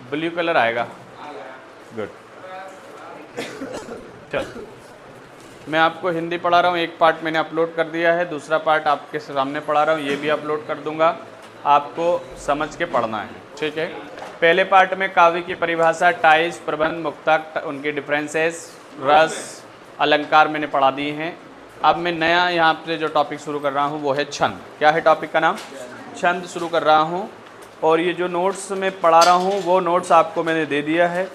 Blue colour आएगा, good. चल, मैं आपको हिंदी पढ़ा रहा हूँ, एक पार्ट मैंने अपलोड कर दिया है, दूसरा पार्ट आपके सामने पढ़ा रहा हूँ, ये भी अपलोड कर दूंगा, आपको समझ के पढ़ना है, ठीक है। पहले पार्ट में काव्य की परिभाषा, टाइज, प्रबंध, मुक्तक, उनके डिफरेंसेस, रस, अलंकार मैंने पढ़ा दिए हैं। अब मैं नया यहाँ पे जो टॉपिक शुरू कर रहा हूँ वो है छंद। क्या है टॉपिक का नाम? छंद शुरू कर रहा हूँ। और ये जो नोट्स मैं पढ़ा रहा हूँ वो नोट्स आपको मैंने दे दिया है।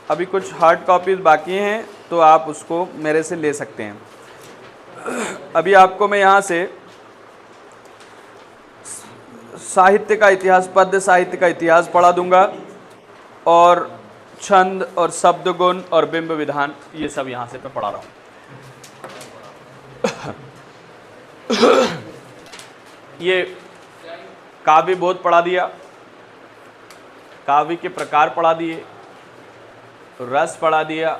अभी कुछ हार्ड कॉपीज बाकी हैं तो आप उसको मेरे से ले सकते हैं। अभी आपको मैं यहाँ से साहित्य का इतिहास, पद्य साहित्य का इतिहास पढ़ा दूंगा और छंद और शब्द गुण और बिंब विधान ये सब यहाँ से मैं पढ़ा रहा हूँ। ये काव्य बोध पढ़ा दिया, काव्य के प्रकार पढ़ा दिए, रस पढ़ा दिया।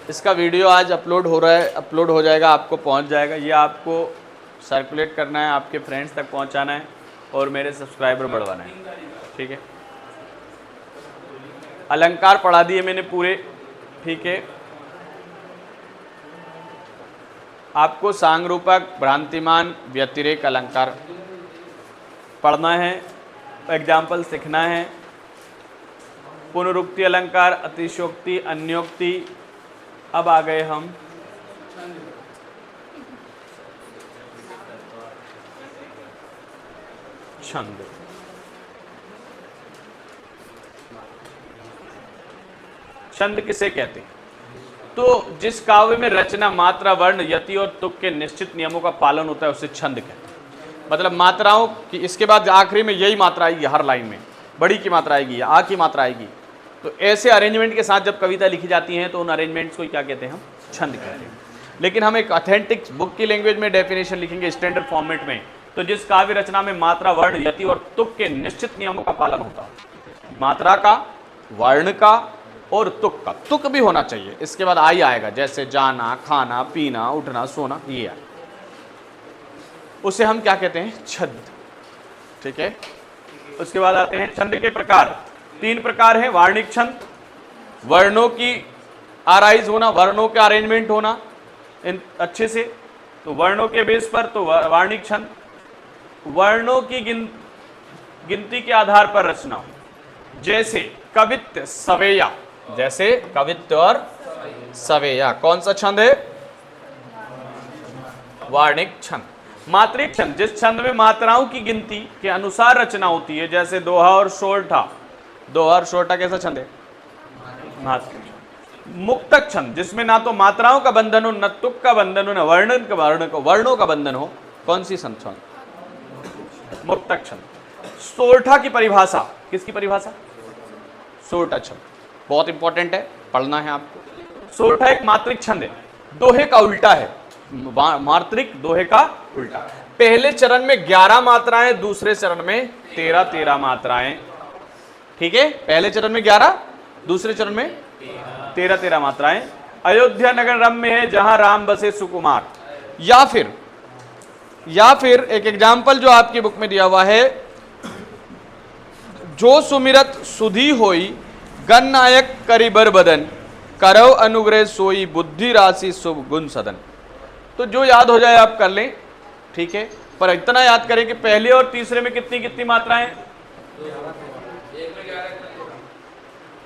इसका वीडियो आज अपलोड हो रहा है, अपलोड हो जाएगा, आपको पहुंच जाएगा। ये आपको सर्कुलेट करना है, आपके फ्रेंड्स तक पहुंचाना है और मेरे सब्सक्राइबर बढ़वाना है, ठीक है। अलंकार पढ़ा दिए मैंने पूरे, ठीक है। आपको सांगरूपक, भ्रांतिमान, व्यतिरेक अलंकार पढ़ना है, एग्जाम्पल सीखना है। पुनरुक्ति अलंकार, अतिशयोक्ति, अन्योक्ति। अब आ गए हम छंद। छंद किसे कहते हैं? तो जिस काव्य में रचना, मात्रा, वर्ण, यति और तुक के निश्चित नियमों का पालन होता है उसे छंद कहते हैं। मतलब मात्राओं की, इसके बाद आखिरी में यही मात्रा आएगी, हर लाइन में बड़ी की मात्रा आएगी, आ की मात्रा आएगी। तो ऐसे अरेंजमेंट के साथ जब कविता लिखी जाती हैं तो उन अरेंजमेंट्स को क्या कहते हैं? हम छंद कहते हैं। लेकिन हम एक ऑथेंटिक बुक की लैंग्वेज में डेफिनेशन लिखेंगे, स्टैंडर्ड फॉर्मेट में। तो जिस काव्य रचना में मात्रा, वर्ण, यति और तुक के निश्चित नियमों का पालन होता है, मात्रा का, वर्ण का और तुक का, तुक भी होना चाहिए, इसके बाद आई आएगा, जैसे जाना, खाना, पीना, उठना, सोना, ये आए, उसे हम क्या कहते हैं? छंद, ठीक है। उसके बाद आते हैं छंद के प्रकार। 3 प्रकार हैं। वार्णिक छंद, वर्णों की आराइज होना, वर्णों का अरेंजमेंट होना इन अच्छे से, तो वर्णों के बेस पर तो वार्णिक छंद। वर्णों की गिनती के आधार पर रचना हो, जैसे कवित्त, सवेया, जैसे कवित्त और सवेया। कौन सा छंद है? वार्णिक छंद। मात्रिक छंद, जिस छंद में मात्राओं की गिनती के अनुसार रचना होती है, जैसे दोहा और सोरठा। दोहा और सोरठा कैसा छंद है? मात्रिक। मुक्तक छंद, जिसमें ना तो मात्राओं का बंधन हो, न तुक का बंधन हो, न वर्णों का बंधन हो। कौन सी छंद? मुक्तक छंद। सोरठा की परिभाषा, किसकी परिभाषा? सोरठा छंद बहुत इंपॉर्टेंट है, पढ़ना है आपको। सोरठा एक मात्रिक छंद है, दोहे का उल्टा है। मात्रिक दोहे का उल्टा। पहले चरण में 11 मात्राएं, दूसरे चरण में 13 मात्राएं, ठीक है। पहले चरण में 11, दूसरे चरण में 13 मात्राएं। अयोध्या नगर रम्य है जहां राम बसे सुकुमार। या फिर एक एग्जाम्पल जो आपकी बुक में दिया हुआ है, जो सुमिरत सुधी होई गण नायक करिबर बदन, करव अनुग्रह सोई बुद्धि राशि शुभ गुण सदन। तो जो याद हो जाए आप कर लें, ठीक है। पर इतना याद करें कि पहले और तीसरे में कितनी कितनी मात्राएं?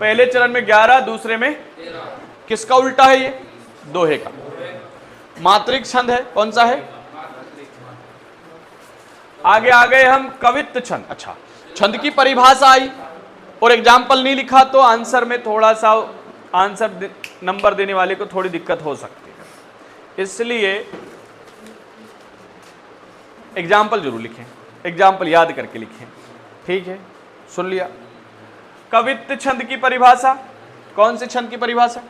पहले चरण में 11, दूसरे में किसका उल्टा है? ये दोहे का। मात्रिक छंद है, कौन सा है? आगे आ गए हम कवित्त छंद। अच्छा, छंद की परिभाषा आई और एग्जाम्पल नहीं लिखा तो आंसर में थोड़ा सा, आंसर नंबर देने वाले को थोड़ी दिक्कत हो सकती है, इसलिए एग्जाम्पल जरूर लिखें, एग्जाम्पल याद करके लिखें, ठीक है। सुन लिया? कवित्त छंद की परिभाषा, कौन से छंद की परिभाषा?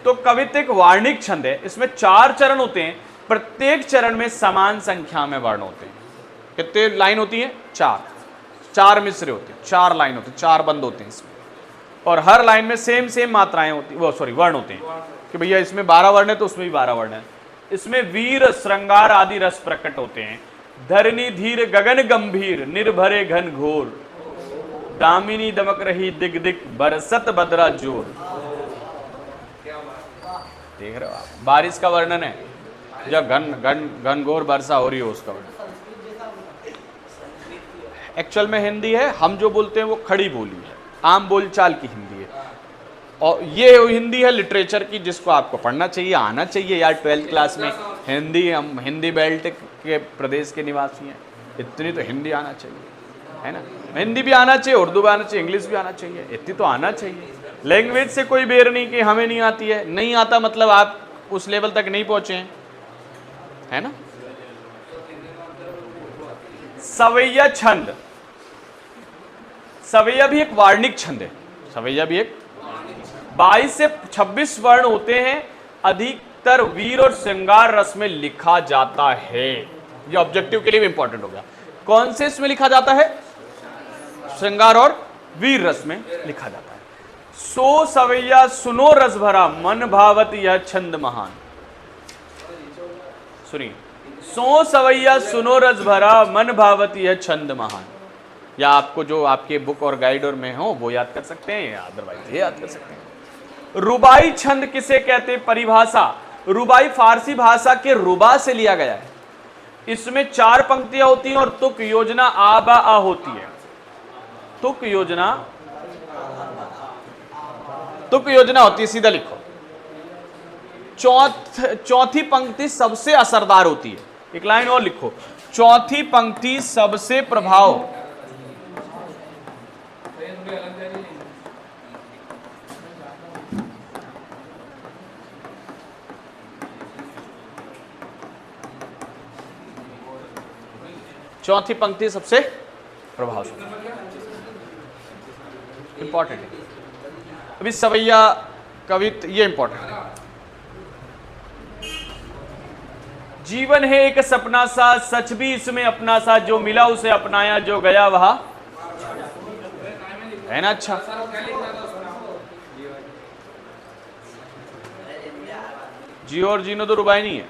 तो कवित्त एक वार्णिक छंद है, इसमें 4 चरण होते हैं, प्रत्येक चरण में समान संख्या में वर्ण होते हैं। कितने लाइन होती है? 4 मिसरे होते हैं, 4 लाइन होते हैं, 4 बंद होते हैं इसमें, और हर लाइन में सेम मात्राएं होती, वर्ण होते हैं कि भैया इसमें 12 वर्ण है तो उसमें भी 12 वर्ण है। इसमें वीर, श्रृंगार आदि रस प्रकट होते हैं। धरनी धीर गगन गंभीर, निर्भरे घन घोर, दामिनी दमक रही दिग दिग, बरसत बदरा जोर। देख रहे हो आप, बारिश का वर्णन है, जब घनघोर वर्षा हो रही हो उसका वर्णन। एक्चुअल में हिंदी है, हम जो बोलते हैं वो खड़ी बोली है, आम बोलचाल की हिंदी है, और ये हिंदी है लिटरेचर की, जिसको आपको पढ़ना चाहिए, आना चाहिए यार 12th क्लास में हिंदी। हम हिंदी बेल्ट के प्रदेश के निवासी हैं, इतनी तो हिंदी आना चाहिए, है ना। हिंदी भी आना चाहिए, उर्दू भी आना चाहिए, इंग्लिश भी आना चाहिए, इतनी तो आना चाहिए। लैंग्वेज से कोई बेर नहीं कि हमें नहीं आती है, नहीं आता मतलब आप उस लेवल तक नहीं पहुंचे हैं, है ना। सवैया छंद, सवैया भी एक वार्णिक छंद है, सवैया भी एक 22 से 26 वर्ण होते हैं, अधिकतर वीर और श्रृंगार रस में लिखा जाता है। ये ऑब्जेक्टिव के लिए भी इंपॉर्टेंट हो गया। कौन से इसमें लिखा जाता है? श्रृंगार और वीर रस में लिखा जाता है। सो सवैया सुनो रस भरा, मन भावत यह छंद महान। सुनिए, सो सवैया सुनो रस भरा, मन भावत यह छंद महान। या आपको जो आपके बुक और गाइड और में हो वो याद कर सकते हैं, या अदरवाइज ये याद कर सकते हैं। रुबाई छंद किसे कहते? परिभाषा, रुबाई फारसी भाषा के रुबा से लिया गया है। इसमें 4 पंक्तियां होती हैं और तुक योजना आ बा आ होती है। तुक योजना होती है, सीधा लिखो। चौथी पंक्ति सबसे असरदार होती है। एक लाइन और लिखो, चौथी पंक्ति सबसे प्रभाव। चौथी पंक्ति सबसे प्रभावशाली, इंपॉर्टेंट है। अभी सवैया कवित ये इंपॉर्टेंट है। जीवन है एक सपना सा, सच भी इसमें अपना सा, जो मिला उसे अपनाया, जो गया वह है ना। अच्छा, जियो और जीनो तो रुबाई नहीं है।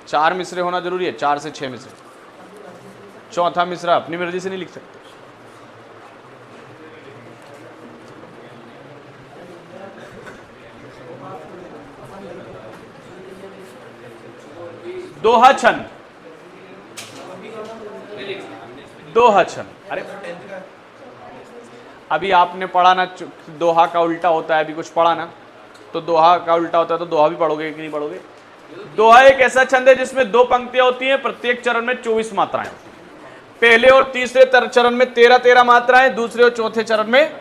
4 मिसरे होना जरूरी है, 4 से 6 मिसरे। चौथा मिसरा अपनी मर्जी से नहीं लिख सकते। दोहा छंद, दोहा छंद। अरे अभी आपने पढ़ा ना, दोहा का उल्टा होता है, अभी कुछ पढ़ा ना, तो दोहा का उल्टा होता है, तो दोहा भी पढ़ोगे कि नहीं पढ़ोगे? दोहा एक ऐसा छंद है जिसमें 2 पंक्तियां होती हैं, प्रत्येक चरण में 24 मात्राएं होती हैं। पहले और तीसरे चरण में 13-13 मात्राएं, दूसरे और चौथे चरण में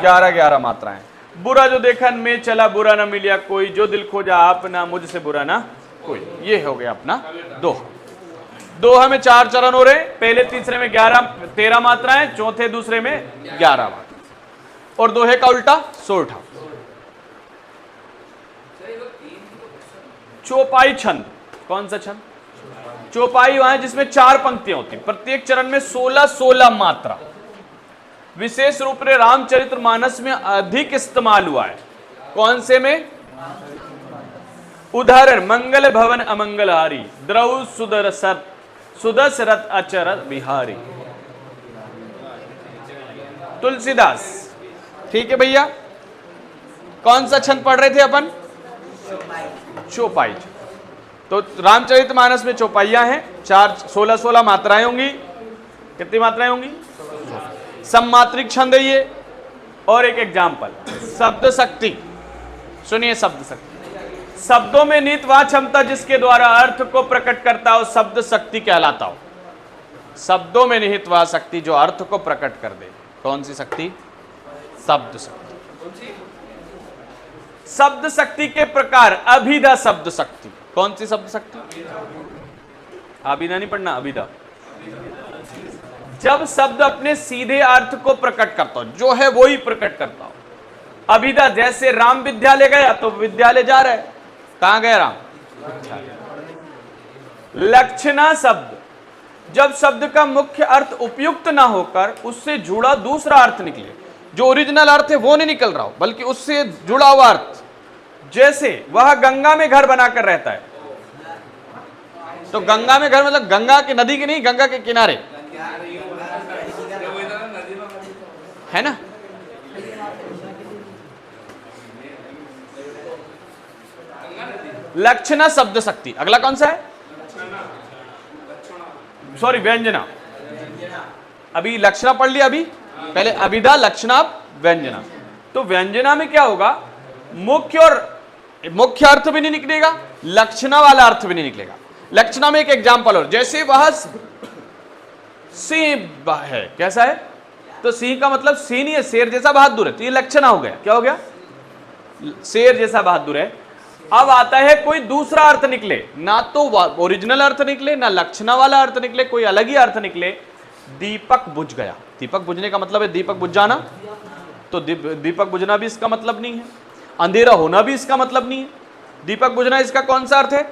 11-11 मात्राएं। बुरा जो देखन में चला, बुरा ना मिलिया कोई, जो दिल खोजा आपना, मुझसे बुरा ना कोई। ये हो गया अपना दोहा। दोहा में 4 चरण हो रहे, पहले तीसरे में 13 मात्राएं, चौथे दूसरे में 11 मात्राएं। और दोहे का उल्टा सोरठा। चौपाई छंद, कौन सा छंद? चौपाई वहां है जिसमें 4 पंक्तियां होती, प्रत्येक चरण में 16-16 मात्रा। विशेष रूप से रामचरितमानस में अधिक इस्तेमाल हुआ है। कौन से में? उदाहरण, मंगल भवन अमंगलहारी, द्रौ सुदशरथ अचरथ बिहारी। तुलसीदास। ठीक है भैया, कौन सा छंद पढ़ रहे थे अपन? चौपाई। तो रामचरितमानस में चौपाइयां हैं, 16-16 मात्राएं होंगी। कितनी मात्राएं होंगी? सम्मात्रिक छंद है ये। और एक एग्जाम्पल, शब्द शक्ति। सुनिए, शब्द शक्ति। शब्दों में निहित वह क्षमता जिसके द्वारा अर्थ को प्रकट करता हो, शब्द शक्ति कहलाता हो। शब्दों में निहित वह शक्ति जो अर्थ को प्रकट कर दे। कौन सी शक्ति? शब्द शक्ति। शब्द शक्ति के प्रकार, अभिधा शब्द शक्ति। कौन सी शब्द शक्ति? अभिधा नहीं पढ़ना, अभिधा। जब शब्द अपने सीधे अर्थ को प्रकट करता हो, जो है वो ही प्रकट करता हो। अभिधा, जैसे राम विद्यालय गया तो विद्यालय जा रहा है, कहां गया राम? लक्षणा शब्द, जब शब्द का मुख्य अर्थ उपयुक्त ना होकर उससे जुड़ा दूसरा अर्थ निकले, जो ओरिजिनल अर्थ है वो नहीं निकल रहा हो, बल्कि उससे जुड़ा हुआ अर्थ। जैसे वह गंगा में घर बनाकर रहता है, तो गंगा में घर मतलब गंगा के नदी के नहीं, गंगा के किनारे, है ना। लक्षणा शब्द शक्ति, अगला कौन सा है, सॉरी व्यंजना। अभी लक्षणा पढ़ लिया, अभी पहले अभिधा लक्षणा व्यंजना। तो व्यंजना में क्या होगा, मुख्य अर्थ भी नहीं निकलेगा, लक्षणा वाला अर्थ भी नहीं निकलेगा। लक्षणा में एक एग्जांपल और, जैसे वह सिंह है, कैसा है, तो सिंह का मतलब सिंह नहीं है, शेर जैसा बहादुर है, तो ये लक्षणा हो गया, क्या हो गया, शेर जैसा बहादुर है। अब आता है कोई दूसरा अर्थ निकले, ना तो ओरिजिनल अर्थ निकले, ना लक्षणा वाला अर्थ निकले, कोई अलग ही अर्थ निकले। दीपक बुझ गया, दीपक बुझने का मतलब है दीपक बुझ जाना, तो दीपक बुझना भी इसका मतलब नहीं है, अंधेरा होना भी इसका मतलब नहीं है। दीपक बुझना इसका कौन सा अर्थ है,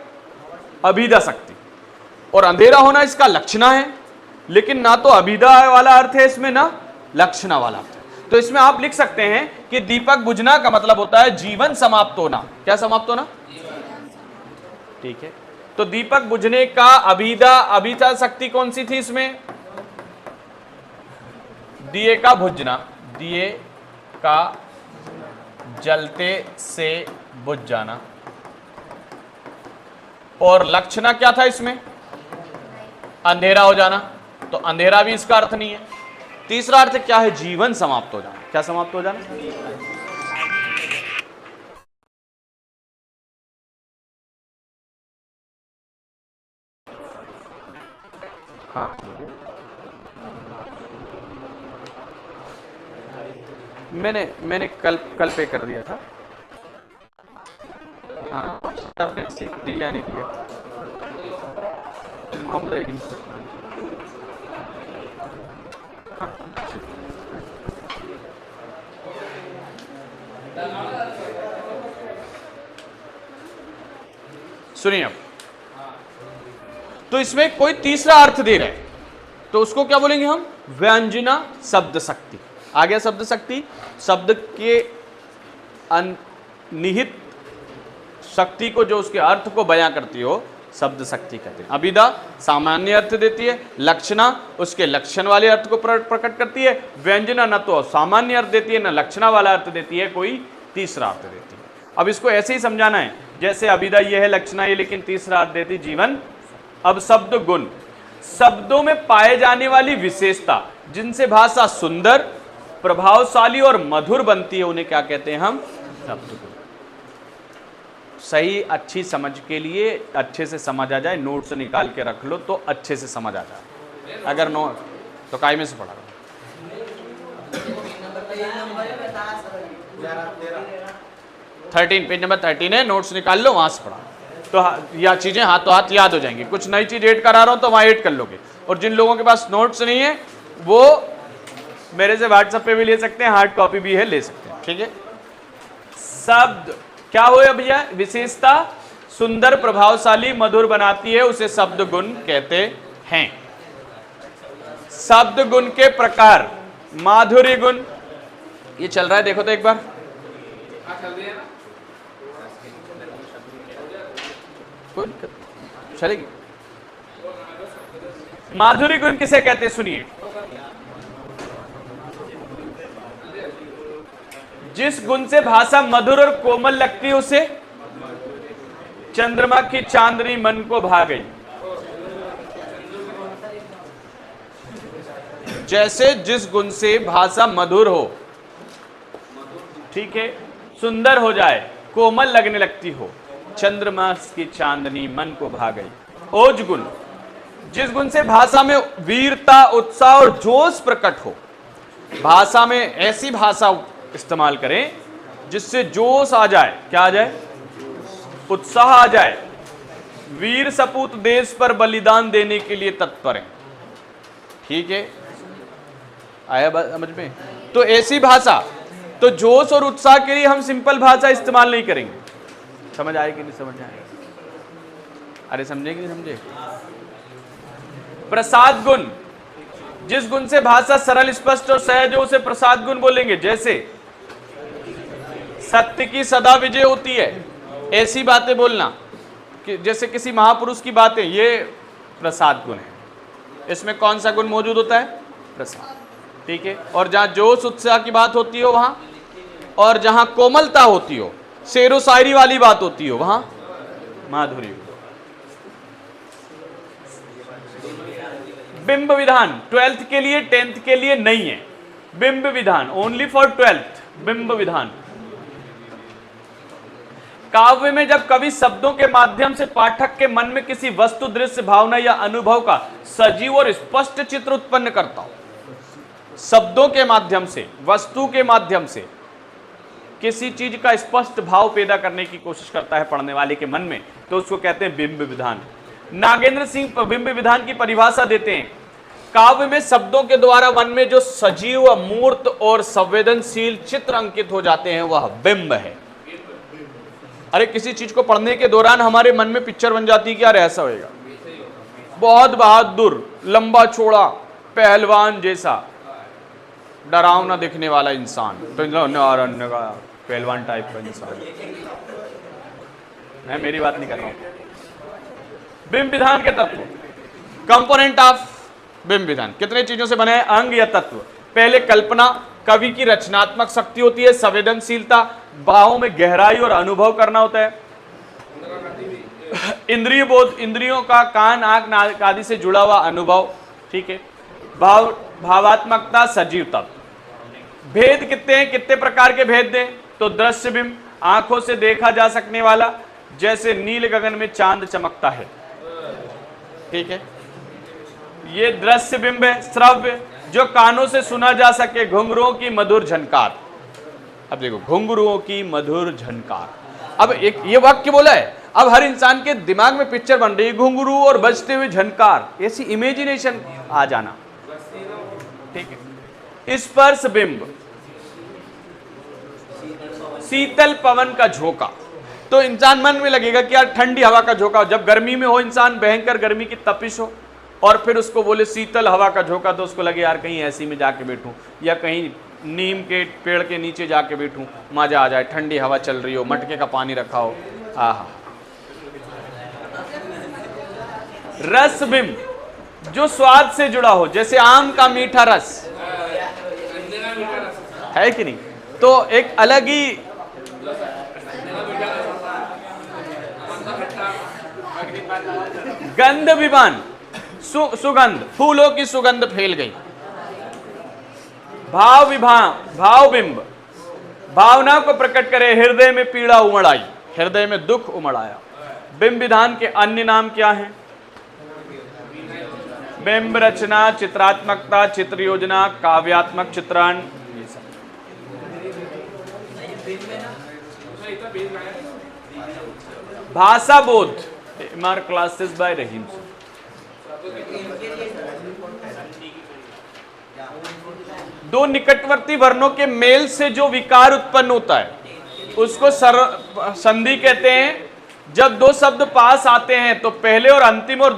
अभिधा शक्ति, और अंधेरा होना इसका लक्षणा है, लेकिन ना तो अभिधा वाला अर्थ है इसमें, ना लक्षणा वाला अर्थ है। तो इसमें आप लिख सकते हैं कि दीपक बुझना का मतलब होता है जीवन समाप्त होना। क्या समाप्त होना, ठीक है। तो दीपक बुझने का अभिधा शक्ति कौन सी थी इसमें, दिए का बुझना, दिए का जलते से बुझ जाना। और लक्षणा क्या था इसमें, अंधेरा हो जाना, तो अंधेरा भी इसका अर्थ नहीं है। तीसरा अर्थ क्या है, जीवन समाप्त हो जाना। क्या समाप्त हो जाना, हाँ मैंने कल पे कर दिया था, हाँ दिया नहीं दिया। सुनिए अब, तो इसमें कोई तीसरा अर्थ दे रहे हैं, तो उसको क्या बोलेंगे हम, व्यंजना शब्द शक्ति। आ गया शब्द शक्ति, शब्द के निहित शक्ति को, जो उसके अर्थ को बयां करती हो, शब्द शक्ति कहते हैं। अभिधा सामान्य अर्थ देती है, लक्षणा उसके लक्षण वाले अर्थ को प्रकट करती है, व्यंजना न तो सामान्य अर्थ देती है, न लक्षणा वाला अर्थ देती है, कोई तीसरा अर्थ देती है। अब इसको ऐसे ही समझाना है, जैसे अभिधा ये है, लक्षणा ये, लेकिन तीसरा अर्थ देती जीवन। अब शब्द गुण, शब्दों में पाए जाने वाली विशेषता, जिनसे भाषा सुंदर, प्रभावशाली और मधुर बनती है, उन्हें क्या कहते हैं हम, शब्द गुण। सही अच्छी समझ के लिए अच्छे से समझ आ जाए, नोट से निकाल के रख लो तो अच्छे से समझ आ जाए, अगर नोट तो कायमे से पढ़ा लो। 13 पेज नंबर 13 है, नोट्स निकाल लो, वहां से पढ़ा तो यह चीजें हाथों हाथ याद हो जाएंगी। कुछ नई चीज ऐड करा रहा हूं तो वहां ऐड कर लोगे, और जिन लोगों के पास नोट्स नहीं है वो मेरे से व्हाट्सएप पे भी ले सकते हैं, हार्ड कॉपी भी है, ले सकते हैं, ठीक है। शब्द क्या हुआ भैया, विशेषता, सुंदर, प्रभावशाली, मधुर बनाती है, उसे शब्द गुण कहते हैं। शब्द गुण के प्रकार, माधुर्य गुण, ये चल रहा है देखो तो एक बार, चलेगी। माधुर्य गुण किसे कहते हैं, सुनिए, जिस गुण से भाषा मधुर और कोमल लगती है उसे चंद्रमा की चांदनी मन को भा गई। जैसे जिस गुण से भाषा मधुर हो, ठीक है, सुंदर हो जाए, कोमल लगने लगती हो, चंद्रमा की चांदनी मन को भा गई। ओज गुण, जिस गुण से भाषा में वीरता, उत्साह और जोश प्रकट हो, भाषा में ऐसी भाषा इस्तेमाल करें जिससे जोश आ जाए, क्या आ जाए, उत्साह आ जाए, वीर सपूत देश पर बलिदान देने के लिए तत्पर है, ठीक है, आया बात समझ में। तो ऐसी भाषा, तो जोश और उत्साह के लिए हम सिंपल भाषा इस्तेमाल नहीं करेंगे। समझ आए कि नहीं समझ आए, अरे समझे कि नहीं समझे। प्रसाद गुण, जिस गुण से भाषा सरल, स्पष्ट और सहज हो, उसे प्रसाद गुण बोलेंगे। जैसे सत्य की सदा विजय होती है, ऐसी बातें बोलना, जैसे किसी महापुरुष की बातें, ये प्रसाद गुण है। इसमें कौन सा गुण मौजूद होता है? प्रसाद। ठीक है। और जहाँ जोश उत्साह की बात होती हो वहां, और जहां कोमलता होती हो, शेरो शायरी वाली बात होती हो, वहां माधुर्य। बिंब विधान 12th के लिए 10th के लिए नहीं है। बिंब विधान ओनली फॉर 12th। बिंब विधान काव्य में जब कवि शब्दों के माध्यम से पाठक के मन में किसी वस्तु, दृश्य, भावना या अनुभव का सजीव और स्पष्ट चित्र उत्पन्न करता हो, शब्दों के माध्यम से, वस्तु के माध्यम से किसी चीज का स्पष्ट भाव पैदा करने की कोशिश करता है पढ़ने वाले के मन में, तो उसको कहते हैं बिंब विधान। नागेंद्र सिंह बिंब विधान की परिभाषा देते हैं, काव्य में शब्दों के द्वारा मन में जो सजीव, मूर्त और संवेदनशील चित्र अंकित हो जाते हैं वह बिंब है। अरे किसी चीज को पढ़ने के दौरान हमारे मन में पिक्चर बन जाती है कि यार ऐसा होएगा, बहुत बहादुर, लंबा चौड़ा, पहलवान जैसा, डरावना दिखने वाला इंसान, तो अन्य का पहलवान टाइप का इंसान। मैं मेरी बात नहीं कर रहा हूं। बिंब विधान के तत्व, कंपोनेंट ऑफ बिंब विधान कितने चीजों से बने हैं? अंग या तत्व। पहले कल्पना, कवि की रचनात्मक शक्ति होती है। संवेदनशीलता, भावों में गहराई और अनुभव करना होता है। इंद्रिय बोध, इंद्रियों का कान, आंख, नाक आदि से जुड़ा हुआ अनुभव। ठीक है। भावात्मकता, सजीवता। भेद कितने हैं? कितने प्रकार के भेद दें? तो दृश्य बिंब, आंखों से देखा जा सकने वाला, जैसे नील गगन में चांद चमकता है। ठीक है, ये दृश्य बिंब है। श्रव्य, जो कानों से सुना जा सके, घुंघरुओं की मधुर झनकार। अब देखो, घुंघरुओं की मधुर झनकार। अब एक ये वाक्य बोला है, अब हर इंसान के दिमाग में पिक्चर बन रही है, घुंघरू और बजते हुए झनकार, ऐसी इमेजिनेशन आ जाना। ठीक है। स्पर्श बिंब, शीतल पवन का झोंका। तो इंसान मन में लगेगा कि यार ठंडी हवा का झोंका, जब गर्मी में हो इंसान, भयंकर गर्मी की तपिश हो, और फिर उसको बोले शीतल हवा का झोंका, तो उसको लगे यार कहीं ऐसी में जाके बैठूं, या कहीं नीम के पेड़ के नीचे जाके बैठूं, मजा आ जाए, ठंडी हवा चल रही हो, मटके का पानी रखा हो। आहा। रस बिंब, जो स्वाद से जुड़ा हो, जैसे आम का मीठा रस है कि नहीं, तो एक अलग ही गंध विमान, सुगंध, फूलों की सुगंध फैल गई। भाव बिंब, भावना को प्रकट करे, हृदय में पीड़ा उमड़ आई, हृदय में दुख उमड़ आया। बिंब विधान के अन्य नाम क्या हैं? बिंब रचना, चित्रात्मकता, चित्र योजना, काव्यात्मक चित्रण। भाषा बोध, MR क्लासेस बाय रहीम। दो निकटवर्ती वर्णों के मेल से जो विकार उत्पन्न होता है उसको संधि कहते हैं। जब दो शब्द पास आते हैं तो पहले और अंतिम और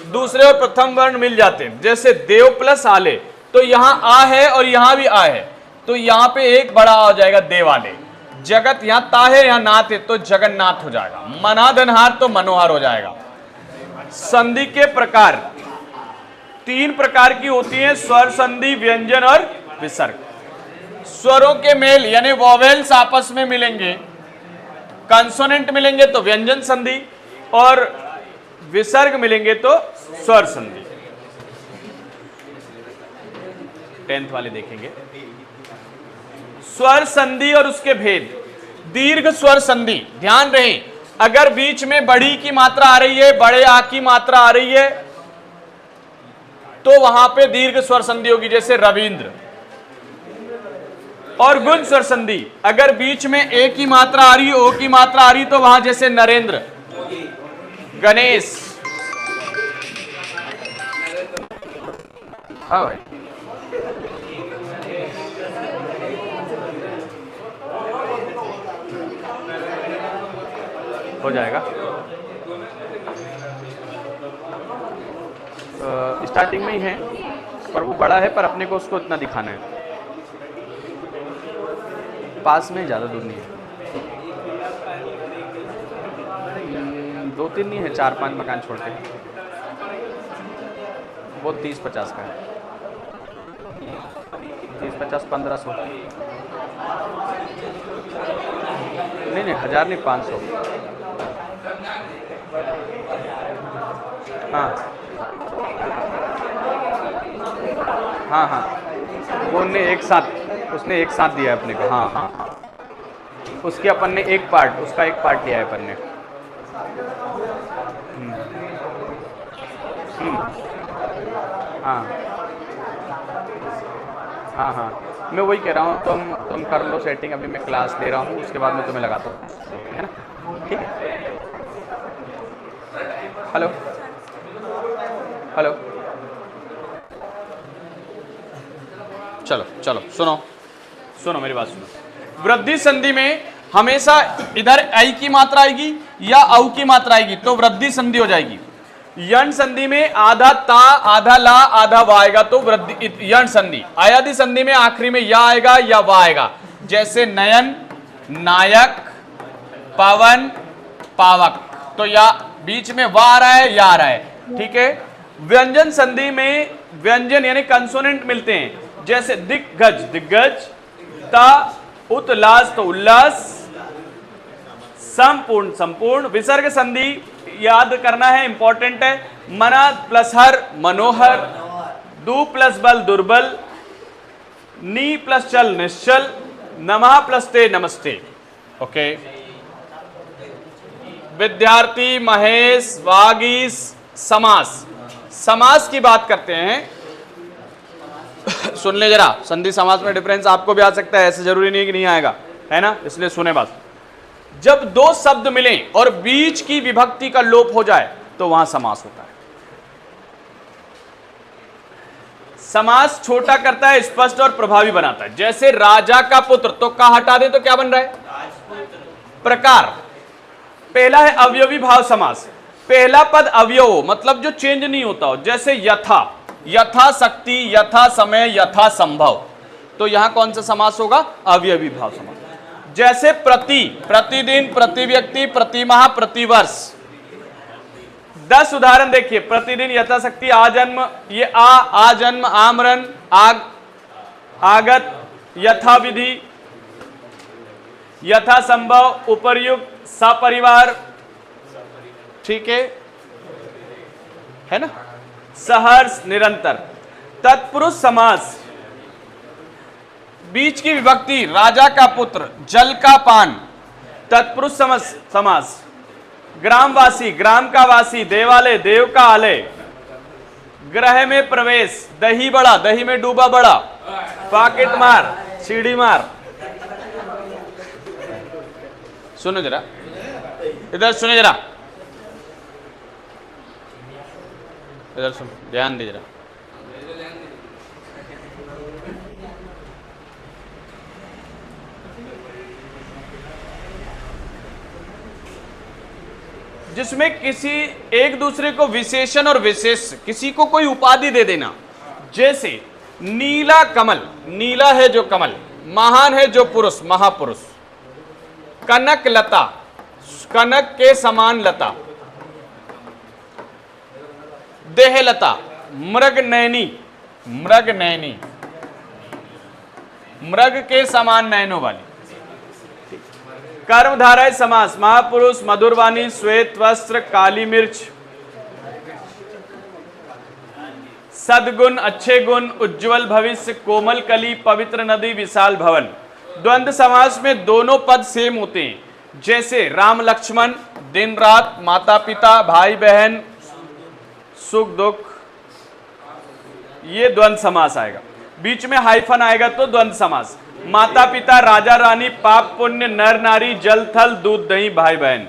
दूसरे और प्रथम वर्ण मिल जाते हैं। जैसे देव प्लस आले, तो यहां आ है और यहां भी आ है, तो यहां पे एक बड़ा हो जाएगा देवाले। जगत, यहां ता है यहां नाथ है, तो जगन्नाथ हो जाएगा। मनाधनहार तो मनोहर हो जाएगा। संधि के प्रकार 3 प्रकार की होती है, स्वर संधि, व्यंजन और विसर्ग। स्वरों के मेल यानी वोवेल्स आपस में मिलेंगे, कंसोनेंट मिलेंगे तो व्यंजन संधि, और विसर्ग मिलेंगे तो स्वर संधि। 10th वाले देखेंगे स्वर संधि और उसके भेद। दीर्घ स्वर संधि, ध्यान रहे, अगर बीच में बड़ी की मात्रा आ रही है, बड़े आ की मात्रा आ रही है, तो वहां पे दीर्घ स्वर संधि होगी, जैसे रविंद्र। और गुण स्वर संधि, अगर बीच में ए की मात्रा आ रही, ओ की मात्रा आ रही, तो वहां जैसे नरेंद्र, गणेश। हाँ भाई, हो जाएगा। स्टार्टिंग में ही है, पर वो बड़ा है, पर अपने को उसको इतना दिखाना है। पास में, ज़्यादा दूर नहीं है। 2-3 नहीं है, 4-5 मकान छोड़ के, वो 30-50 का है, 30-50 1500, नहीं 1000 नहीं 500। हाँ हाँ हाँ, वो ने एक साथ, उसने एक साथ दिया है अपने को। हाँ हाँ, उसके अपन ने एक पार्ट, उसका एक पार्ट दिया है अपन ने। हाँ हाँ हाँ, मैं वही कह रहा हूँ, तुम कर लो सेटिंग, अभी मैं क्लास ले रहा हूँ, उसके बाद मैं तुम्हें लगाता हूँ, है ना? ठीक है। हेलो हेलो, चलो चलो सुनो मेरी बात सुनो। वृद्धि संधि में हमेशा इधर आई की मात्रा आएगी या औ की मात्रा आएगी, तो वृद्धि संधि हो जाएगी। यण संधि में आधा ता आधा ला आधा वा आएगा, तो वृद्धि यण संधि। आयादी संधि में आखिरी में या आएगा या वा आएगा, जैसे नयन, नायक, पवन, पावक, तो या बीच में वा आ रहा है या आ रहा है, ठीक है। व्यंजन संधि में व्यंजन यानी कंसोनेंट मिलते हैं, जैसे दिग्गज दिग्गज, ता उल्लास तो उल्लास, संपूर्ण संपूर्ण। विसर्ग संधि याद करना है, इंपॉर्टेंट है। मना प्लस हर मनोहर, दु प्लस बल दुर्बल, नी प्लस चल निश्चल, नमः प्लस ते नमस्ते। ओके, विद्यार्थी, महेश, वागीश, समास। समास की बात करते हैं, सुन ले जरा, संधि समास में डिफरेंस आपको भी आ सकता है, ऐसे जरूरी नहीं कि नहीं आएगा, है ना, इसलिए सुने बस। जब दो शब्द मिलें और बीच की विभक्ति का लोप हो जाए तो वहां समास होता है। समास छोटा करता है, स्पष्ट और प्रभावी बनाता है। जैसे राजा का पुत्र, तो का हटा दे तो क्या बन रहा है? प्रकार। पहला है अवयवी भाव समास, पहला पद अवयव मतलब जो चेंज नहीं होता हो, जैसे यथा, यथा शक्ति, यथा समय, यथा संभव, तो यहां कौन सा समास होगा? अवयवी भाव समास। जैसे प्रति, प्रतिदिन, प्रति व्यक्ति, प्रति माह, प्रति वर्ष। 10 उदाहरण देखिए। प्रतिदिन, यथाशक्ति, आजन्म, ये आजन्म, आमरण, आगत, यथाविधि, यथा संभव, उपर्युक्त, सपरिवार, ठीक है ना। सहर्ष, निरंतर। तत्पुरुष समास, बीच की विभक्ति, राजा का पुत्र, जल का पान, तत्पुरुष समास। ग्रामवासी, ग्राम का वासी, देवालय, देव का आलय। ग्रह में प्रवेश, दही बड़ा, दही में डूबा बड़ा, पॉकेट मार, सीढ़ी मार। सुनो जरा, इधर सुनो जरा, इधर सुन, ध्यान दे जरा। जिसमें किसी एक दूसरे को विशेषण और विशेष, किसी को कोई उपाधि दे देना। जैसे नीला कमल, नीला है जो कमल, महान है जो पुरुष, महापुरुष। कनक लता, कनक के समान लता। देहलता, मृग नैनी, मृग नैनी, मृग के समान नैनों वाली। कर्मधारय समास, महापुरुष, मधुरवाणी, श्वेत वस्त्र, काली मिर्च। सद्गुण, अच्छे गुण, उज्जवल भविष्य, कोमल कली, पवित्र नदी, विशाल भवन। द्वंद्व समास में दोनों पद सेम होते हैं, जैसे राम लक्ष्मण, दिन रात, माता पिता, भाई बहन, सुख दुख, ये द्वंद्व समास आएगा। बीच में हाइफन आएगा तो द्वंद्व समास। माता पिता, राजा रानी, पाप पुण्य, नर नारी, जल थल, दूध दही, भाई बहन।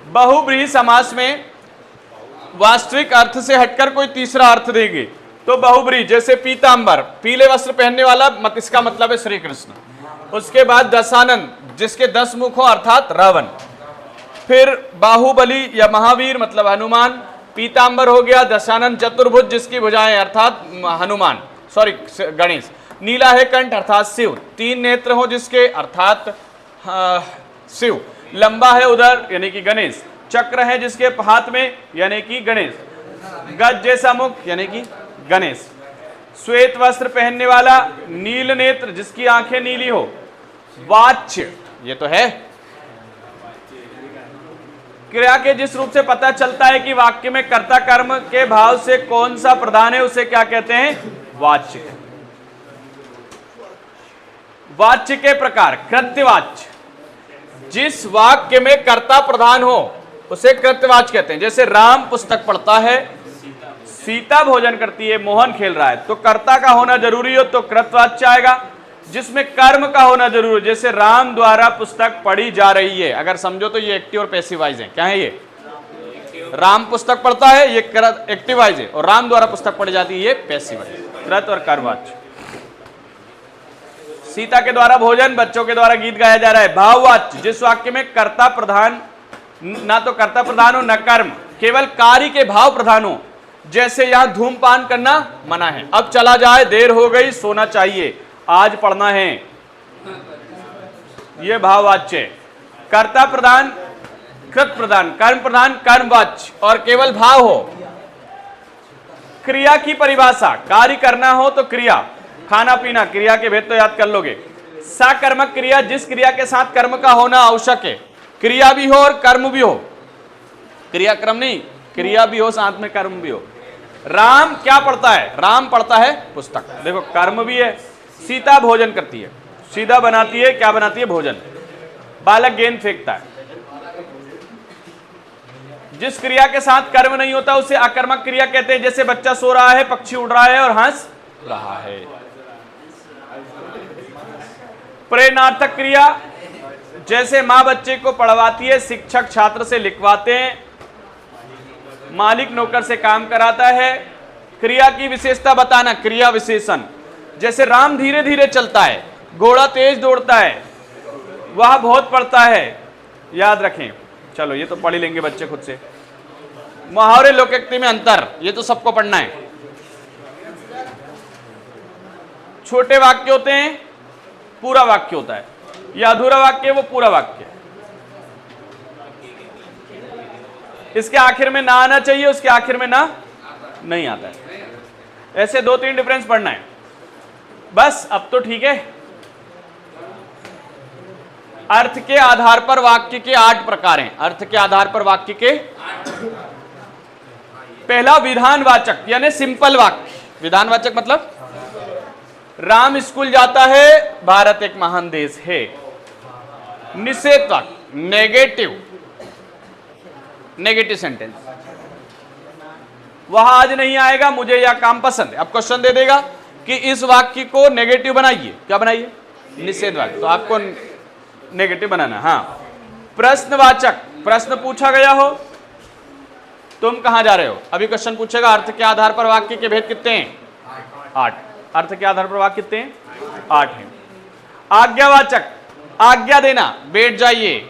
बहुब्रीहि समास में वास्तविक अर्थ से हटकर कोई तीसरा अर्थ देंगे तो बहुब्रीहि। जैसे पीतांबर, पीले वस्त्र पहनने वाला, इसका मतलब है श्री कृष्ण। उसके बाद दशानन, जिसके 10 मुख हो अर्थात रावण। फिर बाहुबली या महावीर मतलब हनुमान। पीतांबर हो गया, दशानन चतुर्भुज जिसकी भुजाएं अर्थात हनुमान, सॉरी गणेश। नीला है कंठ अर्थात शिव, 3 नेत्र हो जिसके अर्थात शिव। लंबा है उधर यानी कि गणेश। चक्र है जिसके हाथ में यानी कि गणेश, गज जैसा मुख यानी कि गणेश, श्वेत वस्त्र पहनने वाला, नील नेत्र जिसकी आंखें नीली हो, वाच्य ये तो है। क्रिया के जिस रूप से पता चलता है कि वाक्य में कर्ता कर्म के भाव से कौन सा प्रधान है उसे क्या कहते हैं? वाच्य। वाच्य के प्रकार कृत्यवाच्य, जिस वाक्य में कर्ता प्रधान हो उसे कृत्यवाच्य कहते हैं। जैसे राम पुस्तक पढ़ता है, सीता भोजन करती है, मोहन खेल रहा है, तो कर्ता का होना जरूरी हो तो कृतवाच्य आएगा। जिसमें कर्म का होना जरूरी, जैसे राम द्वारा पुस्तक पढ़ी जा रही है, अगर समझो तो ये एक्टिव और पैसिव वाइज है। क्या है ये? राम पुस्तक पढ़ता है, ये एक्टिव वाइज है, और राम द्वारा पुस्तक पढ़ी जाती है, ये पैसिव वाइज, कृत और कर्मवाच्य। सीता के द्वारा भोजन, बच्चों के द्वारा गीत गाया जा रहा है, भाववाच्य, जिस वाक्य में कर्ता प्रधान, ना तो कर्ता प्रधान हो न कर्म, केवल कार्य के भाव प्रधान हो। जैसे यहां धूमपान करना मना है, अब चला जाए, देर हो गई, सोना चाहिए, आज पढ़ना है, यह भाववाच्य। कर्ता प्रधान, कृत प्रधान, कर्म प्रधान, कर्मवाच्य और केवल भाव हो। क्रिया की परिभाषा, कार्य करना हो तो क्रिया, खाना पीना, क्रिया के भेद तो याद कर लोगे। सकर्मक क्रिया, जिस क्रिया के साथ कर्म का होना आवश्यक है, क्रिया भी हो और कर्म भी हो, क्रिया क्रम नहीं, क्रिया भी हो साथ में कर्म भी हो। राम क्या पढ़ता है? राम पढ़ता है पुस्तक, देखो कर्म भी है। सीता भोजन करती है, सीधा बनाती है, क्या बनाती है? भोजन। बालक गेंद फेंकता है, जिस क्रिया के साथ कर्म नहीं होता उसे अकर्मक क्रिया कहते हैं। जैसे बच्चा सो रहा है, पक्षी उड़ रहा है और हंस रहा है। प्रेरणार्थक क्रिया, जैसे मां बच्चे को पढ़वाती है, शिक्षक छात्र से लिखवाते हैं, मालिक नौकर से काम कराता है। क्रिया की विशेषता बताना, क्रिया विशेषण, जैसे राम धीरे धीरे चलता है, घोड़ा तेज दौड़ता है, वह बहुत पढ़ता है, याद रखें। चलो ये तो पढ़ ही लेंगे बच्चे खुद से। मुहावरे लोकोक्ति में अंतर, ये तो सबको पढ़ना है। छोटे वाक्य होते हैं, पूरा वाक्य होता है, या अधूरा वाक्य वो पूरा वाक्य। इसके आखिर में ना आना चाहिए, उसके आखिर में ना नहीं आता है। ऐसे 2-3 डिफरेंस पढ़ना है बस। अब तो ठीक है। अर्थ के आधार पर वाक्य के 8 प्रकार हैं। अर्थ के आधार पर वाक्य के, पहला विधानवाचक यानी सिंपल वाक्य। विधानवाचक मतलब राम स्कूल जाता है, भारत एक महान देश है। निषेध वाक्य, नेगेटिव, नेगेटिव सेंटेंस, वह आज नहीं आएगा, मुझे यह काम पसंद है। अब क्वेश्चन दे देगा कि इस वाक्य को नेगेटिव बनाइए, क्या बनाइए? निषेध वाक्य, तो आपको नेगेटिव बनाना। हाँ। प्रश्नवाचक, प्रश्न पूछा गया हो, तुम कहां जा रहे हो, अभी क्वेश्चन पूछेगा। अर्थ के आधार पर वाक्य के भेद कितने हैं? 8। अर्थ के आधार पर वाक्य कितने हैं? 8 हैं। आज्ञावाचक, आज्ञा देना, बैठ जाइए,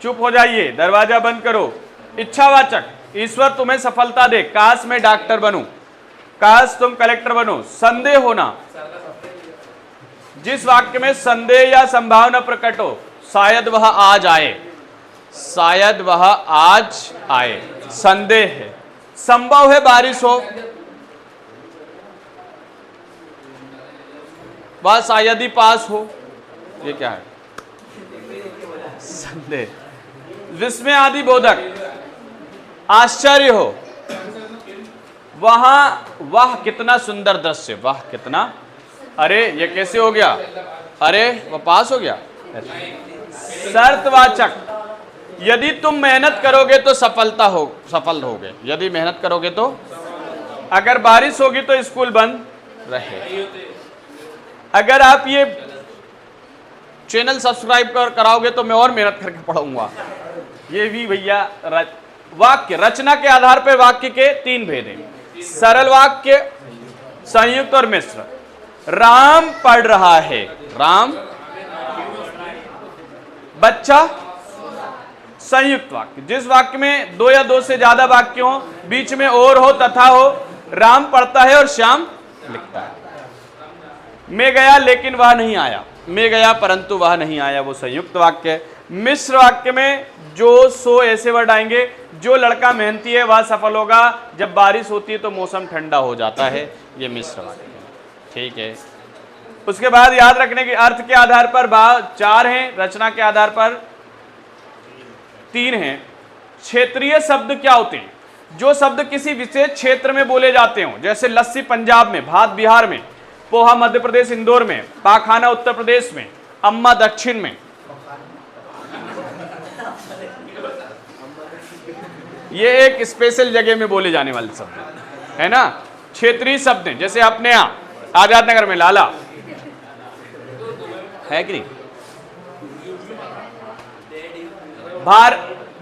चुप हो जाइए, दरवाजा बंद करो। इच्छावाचक, ईश्वर तुम्हें सफलता दे, काश मैं डॉक्टर बनूं, काश तुम कलेक्टर बनो। संदेह होना, जिस वाक्य में संदेह या संभावना प्रकट हो, शायद वह आज आए, शायद वह आज आए, संदेह है। संभव है बारिश हो, वह शायद ही पास हो, ये क्या है? संदेह। विस्मय आदि बोधक, आश्चर्य हो, वहां वाह कितना सुंदर दृश्य, वाह कितना, अरे ये कैसे हो गया, अरे वह पास हो गया। शर्तवाचक, यदि तुम मेहनत करोगे तो सफल होगे, यदि मेहनत करोगे तो, अगर बारिश होगी तो स्कूल बंद रहे। अगर आप ये चैनल सब्सक्राइब कराओगे तो मैं और मेहनत करके पढ़ाऊंगा। ये भी भैया वाक्य, रचना के आधार पर वाक्य के 3 भेद हैं, सरल वाक्य, संयुक्त और मिश्र। राम पढ़ रहा है, राम, बच्चा, संयुक्त वाक्य, जिस वाक्य में 2 या 2 से ज्यादा वाक्य हो, बीच में और हो, तथा हो। राम पढ़ता है और श्याम लिखता है। मैं गया लेकिन वह नहीं आया, में गया परंतु वह नहीं आया, वो संयुक्त वाक्य है। मिश्र वाक्य में जो सो ऐसे वर्ड आएंगे, जो लड़का मेहनती है वह सफल होगा, जब बारिश होती है तो मौसम ठंडा हो जाता है, ये मिश्र वाक्य है। ठीक है, उसके बाद याद रखने के अर्थ के आधार पर 4 हैं, रचना के आधार पर 3 हैं। क्षेत्रीय शब्द क्या होते हैं? जो शब्द किसी विशेष क्षेत्र में बोले जाते हो, जैसे लस्सी पंजाब में, भात बिहार में, पोहा मध्य प्रदेश इंदौर में, पाखाना उत्तर प्रदेश में, अम्मा दक्षिण में। ये एक स्पेशल जगह में बोले जाने वाले शब्द है ना, क्षेत्रीय शब्द हैं। जैसे अपने यहाँ आजाद नगर में लाला है कि नहीं,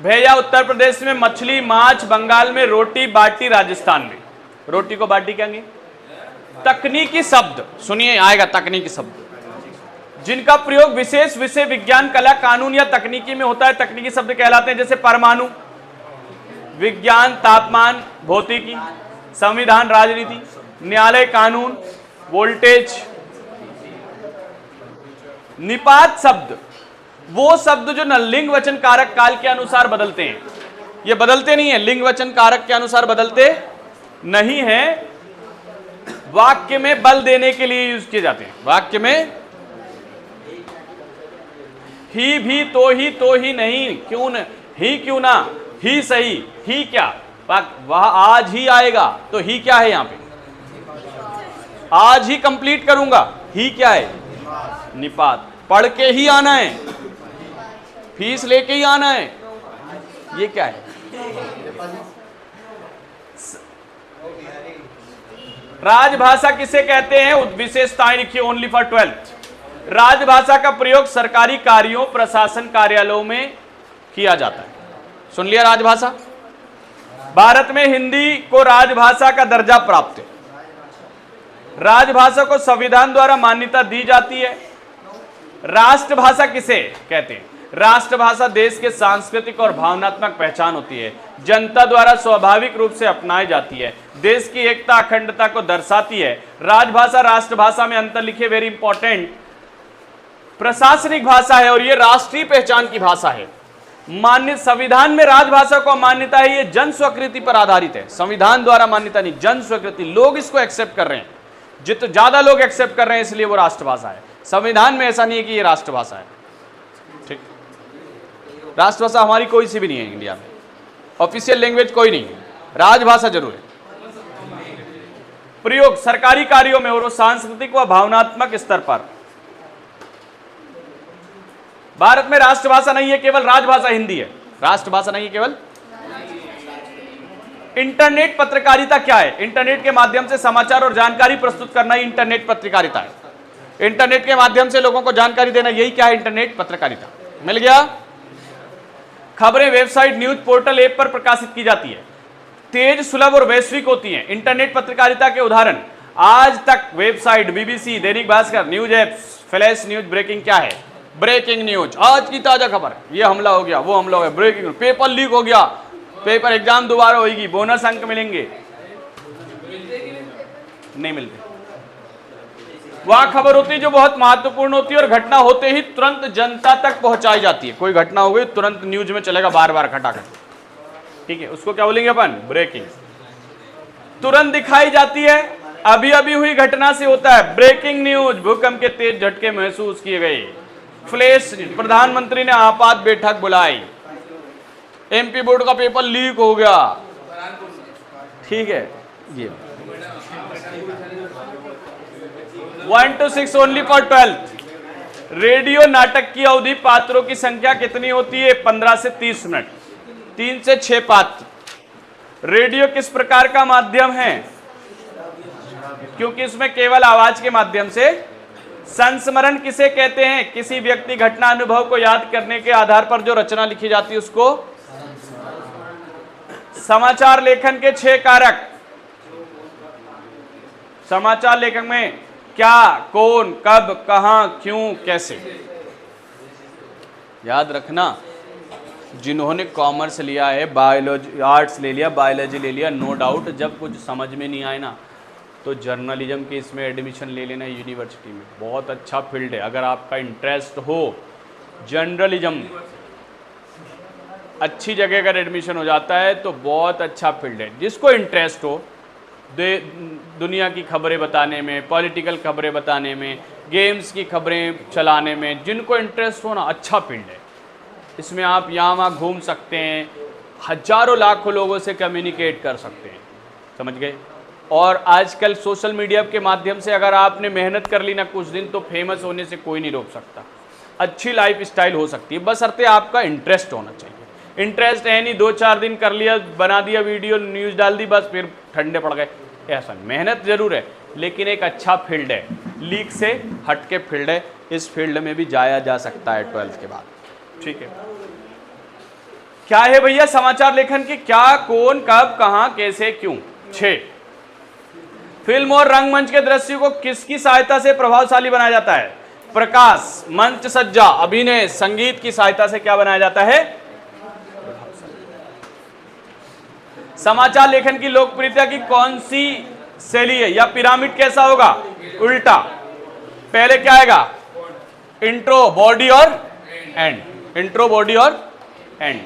भैया उत्तर प्रदेश में, मछली माछ बंगाल में, रोटी बाटी राजस्थान में। रोटी को बाटी कहेंगे। तकनीकी शब्द सुनिए, आएगा तकनीकी शब्द जिनका प्रयोग विशेष विषय विज्ञान कला कानून या तकनीकी में होता है, तकनीकी शब्द कहलाते हैं। जैसे परमाणु, विज्ञान तापमान भौतिकी, संविधान राजनीति, न्यायालय कानून, वोल्टेज। निपात शब्द वो शब्द जो न लिंग वचन कारक काल के अनुसार बदलते हैं, ये बदलते नहीं है, लिंग वचन कारक के अनुसार बदलते नहीं है, वाक्य में बल देने के लिए यूज किए जाते हैं। वाक्य में ही भी, तो ही नहीं, क्यों न, ही क्यों ना, ही सही, ही क्या, वह आज ही आएगा, तो ही क्या है यहां पे, आज ही कंप्लीट करूंगा, ही क्या है, निपात। पढ़ के ही आना है, फीस लेके ही आना है, ये क्या है। राजभाषा किसे कहते हैं? विशेषताएं लिखिए ओनली फॉर 12th। राजभाषा का प्रयोग सरकारी कार्यों प्रशासन कार्यालयों में किया जाता है। सुन लिया राजभाषा। भारत में हिंदी को राजभाषा का दर्जा प्राप्त है। राजभाषा को संविधान द्वारा मान्यता दी जाती है। राष्ट्रभाषा किसे कहते हैं? राष्ट्रभाषा देश के सांस्कृतिक और भावनात्मक पहचान होती है, जनता द्वारा स्वाभाविक रूप से अपनाई जाती है, देश की एकता अखंडता को दर्शाती है। राजभाषा राष्ट्रभाषा में अंतर लिखिए, वेरी इंपॉर्टेंट। प्रशासनिक भाषा है और ये राष्ट्रीय पहचान की भाषा है। मान्य संविधान में राजभाषा को मान्यता है, ये जन स्वीकृति पर आधारित है, संविधान द्वारा मान्यता नहीं, जन स्वीकृति। लोग इसको एक्सेप्ट कर रहे हैं, जितने ज्यादा लोग एक्सेप्ट कर रहे हैं इसलिए वो राष्ट्रभाषा है। संविधान में ऐसा नहीं है कि ये राष्ट्रभाषा है। ठीक, राष्ट्रभाषा हमारी कोई सी भी नहीं है इंडिया में, ऑफिशियल लैंग्वेज कोई नहीं है, राजभाषा जरूर है। प्रयोग सरकारी कार्यों में और सांस्कृतिक व भावनात्मक स्तर पर। भारत में राष्ट्रभाषा नहीं है, केवल राजभाषा हिंदी है। राष्ट्रभाषा नहीं है केवल। इंटरनेट पत्रकारिता क्या है? इंटरनेट के माध्यम से समाचार और जानकारी प्रस्तुत करना ही इंटरनेट पत्रकारिता है। इंटरनेट के माध्यम से लोगों को जानकारी देना, यही क्या है? इंटरनेट पत्रकारिता। मिल गया। खबरें वेबसाइट, न्यूज पोर्टल, ऐप पर प्रकाशित की जाती है, तेज, सुलभ और वैश्विक होती हैं। इंटरनेट पत्रकारिता के उदाहरण आज तक website, BBC, Dainik Bhaskar, news apps, flash news. Breaking क्या है? ब्रेकिंग न्यूज, आज की ताजा खबर, ये हमला हो गया, वो हमला हो गया, ब्रेकिंग। पेपर लीक हो गया, पेपर एग्जाम दोबारा होगी, बोनस अंक मिलेंगे, नहीं मिलते। वह खबर होती है जो बहुत महत्वपूर्ण होती है और घटना होते ही तुरंत जनता तक पहुंचाई जाती है। कोई घटना हो गई तुरंत न्यूज में चलेगा, बार बार खटाखट, ठीक है, उसको क्या बोलेंगे अपन? ब्रेकिंग। तुरंत दिखाई जाती है, अभी अभी हुई घटना से होता है। ब्रेकिंग न्यूज, भूकंप के तेज झटके महसूस किए गए। फ्लैश, प्रधानमंत्री ने आपात बैठक बुलाई। एमपी बोर्ड का पेपर लीक हो गया, ठीक है। ये 1 to 6 only for 12th। Radio नाटक की अवधि, पात्रों की संख्या कितनी होती है? 15 से 30 मिनट, 3 से 6 पात्र। रेडियो किस प्रकार का माध्यम है? क्योंकि इसमें केवल आवाज के माध्यम से। संस्मरण किसे कहते हैं? किसी व्यक्ति घटना अनुभव को याद करने के आधार पर जो रचना लिखी जाती है उसको। समाचार लेखन के 6 कारक। समाचार लेखन में क्या, कौन, कब, कहां, क्यों, कैसे। याद रखना, जिन्होंने कॉमर्स लिया है, बायोलॉजी, आर्ट्स ले लिया, बायोलॉजी ले लिया, नो डाउट जब कुछ समझ में नहीं आए ना तो जर्नलिज्म की इसमें एडमिशन ले लेना यूनिवर्सिटी में, बहुत अच्छा फील्ड है। अगर आपका इंटरेस्ट हो जर्नलिज्म, अच्छी जगह अगर एडमिशन हो जाता है तो बहुत अच्छा फील्ड है। जिसको इंटरेस्ट हो दुनिया की खबरें बताने में, पॉलिटिकल खबरें बताने में, गेम्स की खबरें चलाने में, जिनको इंटरेस्ट हो ना, अच्छा फील्ड है। इसमें आप यहाँ वहाँ घूम सकते हैं, हजारों लाखों लोगों से कम्युनिकेट कर सकते हैं, समझ गए। और आजकल सोशल मीडिया के माध्यम से अगर आपने मेहनत कर ली ना कुछ दिन, तो फेमस होने से कोई नहीं रोक सकता। अच्छी लाइफ स्टाइल हो सकती है, बशर्ते आपका इंटरेस्ट होना चाहिए। इंटरेस्ट है नहीं, 2-4 दिन कर लिया, बना दिया वीडियो, न्यूज़ डाल दी, बस फिर ठंडे पड़ गए, ऐसा। मेहनत जरूर है, लेकिन एक अच्छा फील्ड है, लीग से हट के फील्ड है। इस फील्ड में भी जाया जा सकता है 12th के बाद, ठीक है। क्या है भैया समाचार लेखन की? क्या, कौन, कब, कहां, कैसे, क्यों। 6, फिल्म और रंगमंच के दृश्य को किसकी सहायता से प्रभावशाली बनाया जाता है? प्रकाश, मंच सज्जा, अभिनय, संगीत की सहायता से क्या बनाया जाता है? समाचार लेखन की लोकप्रियता की कौन सी शैली है? या पिरामिड कैसा होगा? उल्टा। पहले क्या आएगा? इंट्रो, बॉडी और एंड। इंट्रो, बॉडी और एंड।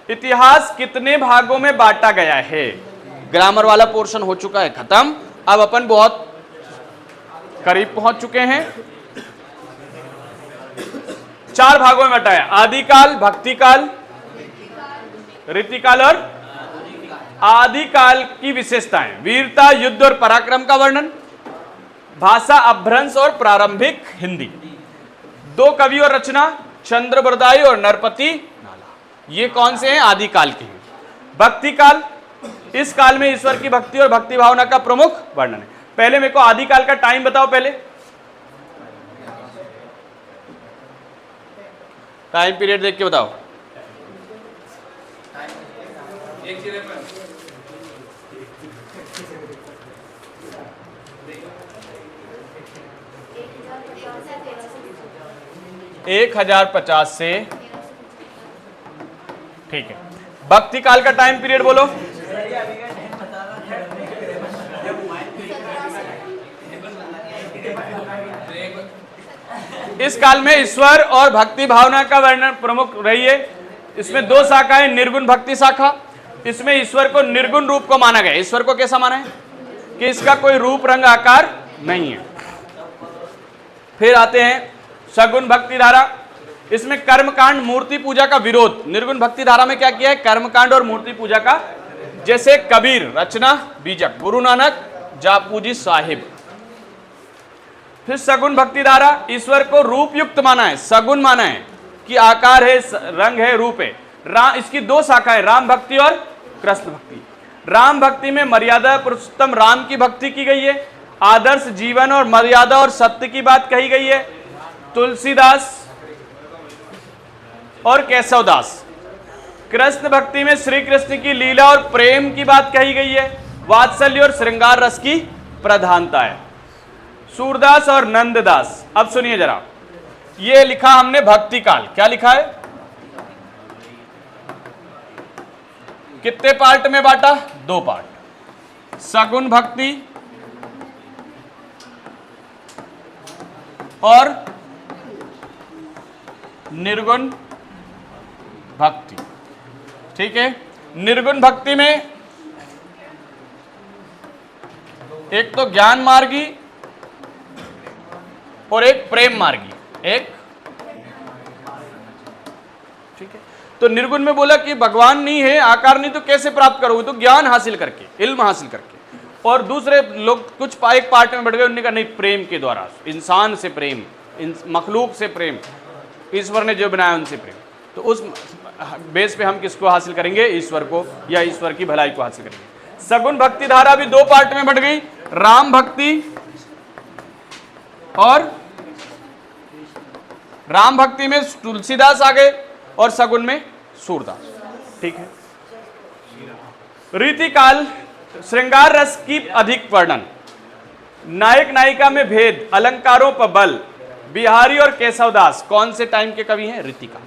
इतिहास कितने भागों में बांटा गया है? ग्रामर वाला पोर्शन हो चुका है खत्म, अब अपन बहुत करीब पहुंच चुके हैं। 4 भागों में बांटा है, आदिकाल, भक्तिकाल, रीतिकाल और आदिकाल की विशेषताएं। वीरता, युद्ध और पराक्रम का वर्णन, भाषा, अपभ्रंश और प्रारंभिक हिंदी। 2 कवि और रचना, चंद्रबरदाई और नरपति नाला। ये कौन से हैं? आदिकाल के हैं। भक्तिकाल, इस काल में ईश्वर की भक्ति और भक्ति भावना का प्रमुख वर्णन है। पहले मेरे को आदिकाल का टाइम बताओ, पहले टाइम पीरियड देख के बताओ। एक 1050 से, ठीक है। भक्ति काल का टाइम पीरियड बोलो। इस काल में ईश्वर और भक्ति भावना का वर्णन प्रमुख रही है। इसमें 2 शाखाएं, निर्गुण भक्ति शाखा। इसमें ईश्वर को निर्गुण रूप को माना गया। ईश्वर को कैसा माना है? कि इसका कोई रूप, रंग, आकार नहीं है। फिर आते हैं सगुण भक्ति धारा। इसमें कर्मकांड, मूर्ति पूजा का विरोध। निर्गुण भक्ति धारा में क्या किया है? कर्मकांड और मूर्ति पूजा का, जैसे कबीर, रचना बीजक, गुरु नानक, जापूजी साहिब। फिर सगुण भक्ति धारा, ईश्वर को रूप युक्त माना है, सगुण माना है कि आकार है, रंग है, रूप है। इसकी 2 शाखाएं, राम भक्ति और कृष्ण भक्ति। राम भक्ति में मर्यादा पुरुषोत्तम राम की भक्ति की गई है, आदर्श जीवन और मर्यादा और सत्य की बात कही गई है। तुलसीदास और केशवदास। कृष्ण भक्ति में श्री कृष्ण की लीला और प्रेम की बात कही गई है, वात्सल्य और श्रृंगार रस की प्रधानता है। सूरदास और नंददास। अब सुनिए जरा, ये लिखा हमने भक्ति काल। क्या लिखा है? कितने पार्ट में बांटा? 2 पार्ट, सगुण भक्ति और निर्गुण भक्ति, ठीक है। निर्गुण भक्ति में एक तो ज्ञान मार्गी और एक प्रेम मार्गी, एक, ठीक है। तो निर्गुण में बोला कि भगवान नहीं है, आकार नहीं, तो कैसे प्राप्त करोगे? तो ज्ञान हासिल करके, इल्म हासिल करके। और दूसरे लोग कुछ एक पार्ट में बढ़ गए, उन्होंने कहा नहीं, प्रेम के द्वारा, इंसान से प्रेम, मखलूक से प्रेम, ईश्वर ने जो बनाया उनसे प्रेम। तो उस बेस पे हम किसको हासिल करेंगे? ईश्वर को, या ईश्वर की भलाई को हासिल करेंगे। सगुण भक्ति धारा भी 2 पार्ट में बढ़ गई, राम भक्ति और राम भक्ति में तुलसीदास आ गए और सगुण में सूरदास, ठीक है। रीतिकाल, श्रृंगार रस की अधिक वर्णन, नायक नायिका में भेद, अलंकारों पर बल। बिहारी और केशवदास कौन से टाइम के कवि हैं? रीतिकाल।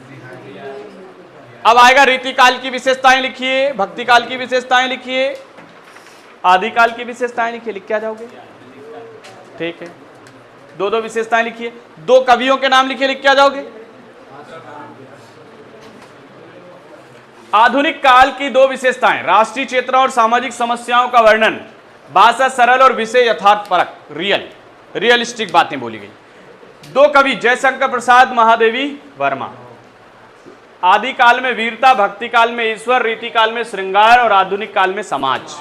अब आएगा रीतिकाल की विशेषताएं लिखिए, भक्तिकाल की विशेषताएं लिखिए। आदिकाल की विशेषताएं लिखिए, लिख के आ जाओगे। ठीक है, दो दो विशेषताएं लिखिए, दो कवियों के नाम लिखिए, लिख के आ जाओगे। आधुनिक काल की दो विशेषताएं, राष्ट्रीय चेतना और सामाजिक समस्याओं का वर्णन, भाषा सरल और विषय यथार्थपरक, रियलिस्टिक बातें बोली गई। दो कवि, जयशंकर प्रसाद, महादेवी वर्मा। आदि काल में वीरता, भक्ति काल में ईश्वर, रीति काल में श्रृंगार और आधुनिक काल में समाज।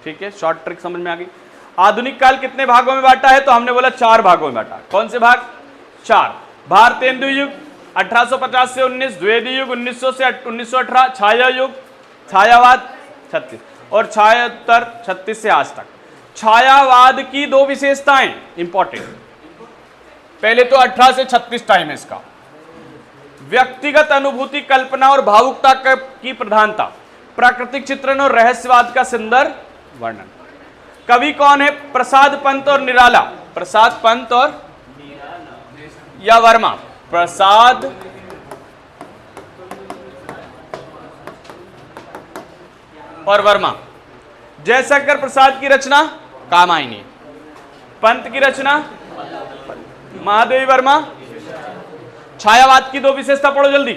ठीक है, शॉर्ट ट्रिक समझ में आ गई। आधुनिक काल कितने भागों में बांटा है? तो हमने बोला 4 भागों में बांटा। कौन से भाग? 4। भारतेंदु युग 1850 से 19, द्विवेदी युग 1900 से 1918, छाया युग, छायावाद 36 और छायोत्तर 36 से आज तक। छायावाद की दो विशेषताएं इंपॉर्टेंट। पहले तो 18 से 36 टाइम है इसका। व्यक्तिगत अनुभूति, कल्पना और भावुकता की प्रधानता, प्राकृतिक चित्रण और रहस्यवाद का सुंदर वर्णन। कवि कौन है? प्रसाद पंत और निराला। प्रसाद पंत और या वर्मा? प्रसाद और वर्मा। जयशंकर प्रसाद की रचना कामायनी, पंत की रचना महादेवी वर्मा। छायावाद की दो विशेषता पढ़ो जल्दी।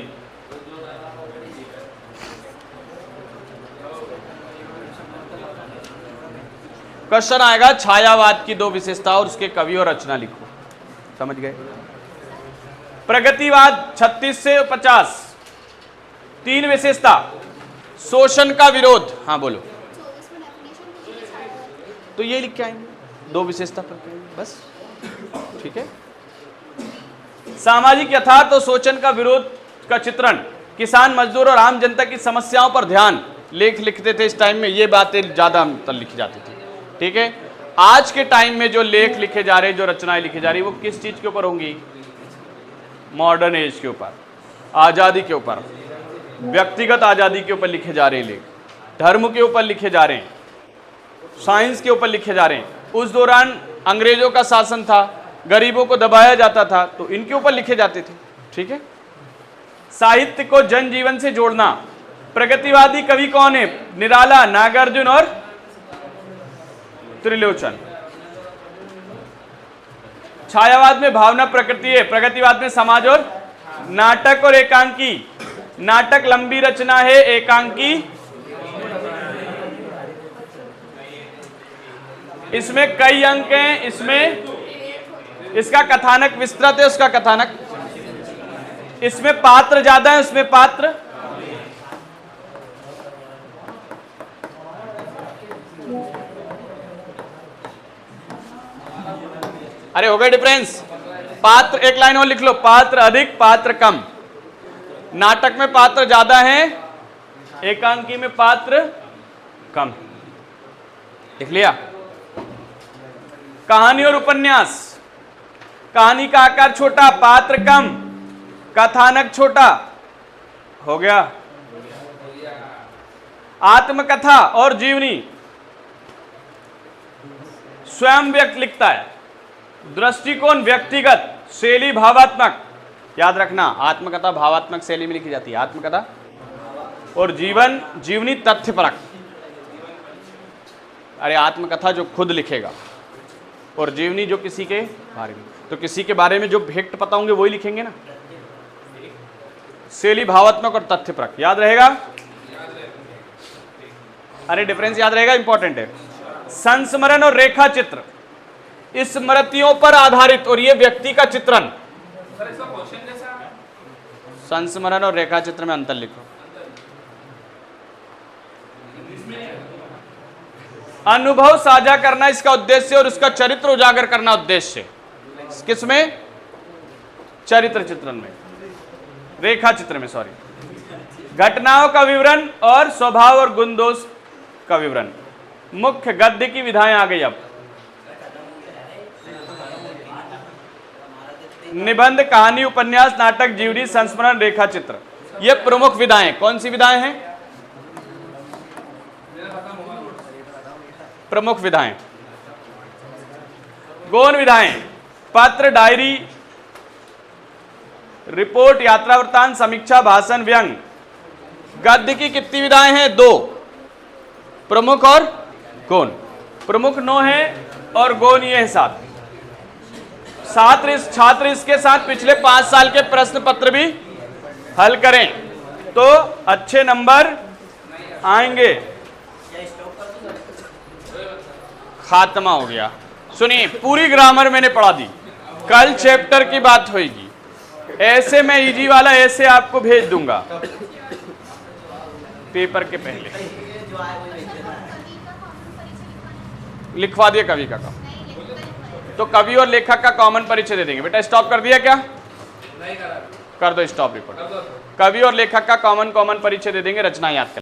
क्वेश्चन आएगा छायावाद की दो विशेषता और उसके कवि और रचना लिखो। समझ गए? प्रगतिवाद 36 से 50, 3 विशेषता। शोषण का विरोध, हाँ बोलो। तो ये लिख के आएंगे, 2 विशेषता पर बस। ठीक है। सामाजिक यथार्थ और शोषण का विरोध का चित्रण, किसान, मजदूर और आम जनता की समस्याओं पर ध्यान। लेख लिखते थे इस टाइम में, ये बातें ज्यादा लिखी जाती थी। ठीक है। आज के टाइम में जो लेख लिखे जा रहे, जो रचनाएं लिखी जा रही, वो किस चीज के ऊपर होंगी? मॉडर्न एज के ऊपर, आजादी के ऊपर, व्यक्तिगत आजादी के ऊपर लिखे जा रहे लेख, धर्म के ऊपर लिखे जा रहे हैं, साइंस के ऊपर लिखे जा रहे हैं। उस दौरान अंग्रेजों का शासन था, गरीबों को दबाया जाता था, तो इनके ऊपर लिखे जाते थे। ठीक है। साहित्य को जनजीवन से जोड़ना। प्रगतिवादी कवि कौन है? निराला, नागार्जुन और त्रिलोचन। छायावाद में भावना प्रकृति है, प्रगतिवाद में समाज और नाटक और एकांकी। नाटक लंबी रचना है, एकांकी इसमें कई अंक हैं, इसमें इसका कथानक विस्तृत है, उसका कथानक, इसमें पात्र ज्यादा है, उसमें पात्र अरे हो गए डिफरेंस। पात्र एक लाइन और लिख लो, पात्र अधिक, पात्र कम। नाटक में पात्र ज्यादा है, एकांकी में पात्र कम। लिख लिया। कहानी और उपन्यास। कहानी का आकार छोटा, पात्र कम, कथानक छोटा। हो गया। आत्मकथा और जीवनी, स्वयं व्यक्त लिखता है। दृष्टिकोण व्यक्तिगत, शैली भावात्मक। याद रखना, आत्मकथा भावात्मक शैली में लिखी जाती है, आत्मकथा। और जीवन जीवनी तथ्यपरक। अरे आत्मकथा जो खुद लिखेगा और जीवनी जो किसी के बारे में, तो किसी के बारे में जो फैक्ट पता होंगे वही लिखेंगे ना। शैली भावात्मक और तथ्यपरक, याद रहेगा? अरे डिफरेंस याद रहेगा, इंपॉर्टेंट है। संस्मरण और रेखा चित्र, स्मृतियों पर आधारित, और ये व्यक्ति का चित्रण। संस्मरण और रेखा चित्र में अंतर लिखो। अनुभव साझा करना इसका उद्देश्य और उसका चरित्र उजागर करना उद्देश्य। किसमें? चरित्र चित्रण में, रेखा चित्र में, सॉरी। घटनाओं का विवरण और स्वभाव और गुण दोष का विवरण। मुख्य गद्य की विधाएं आ गई। अब निबंध, कहानी, उपन्यास, नाटक, जीवनी, संस्मरण, रेखा चित्र, ये प्रमुख विधाएं। कौन सी विधाएं हैं? प्रमुख विधाएं। गौण विधाएं, पत्र, डायरी, रिपोर्ट, यात्रा वृत्तांत, समीक्षा, भाषण, व्यंग। गद्य की कितनी विधाएं हैं? 2। प्रमुख और गौण। प्रमुख 9 है और गौण ये है 7। छात्र इसके साथ पिछले 5 साल के प्रश्न पत्र भी हल करें तो अच्छे नंबर आएंगे। खात्मा हो गया। सुनिए, पूरी ग्रामर मैंने पढ़ा दी, कल चैप्टर की बात होगी। ऐसे मैं इजी वाला ऐसे आपको भेज दूंगा पेपर के पहले। लिखवा दिया कवि का काम, तो कवि और लेखक का कॉमन परिचय दे देंगे। बेटा स्टॉप कर दिया क्या? नहीं कर दो स्टॉप रिकॉर्ड। कवि और लेखक का कॉमन परिचय दे देंगे, रचना याद कर।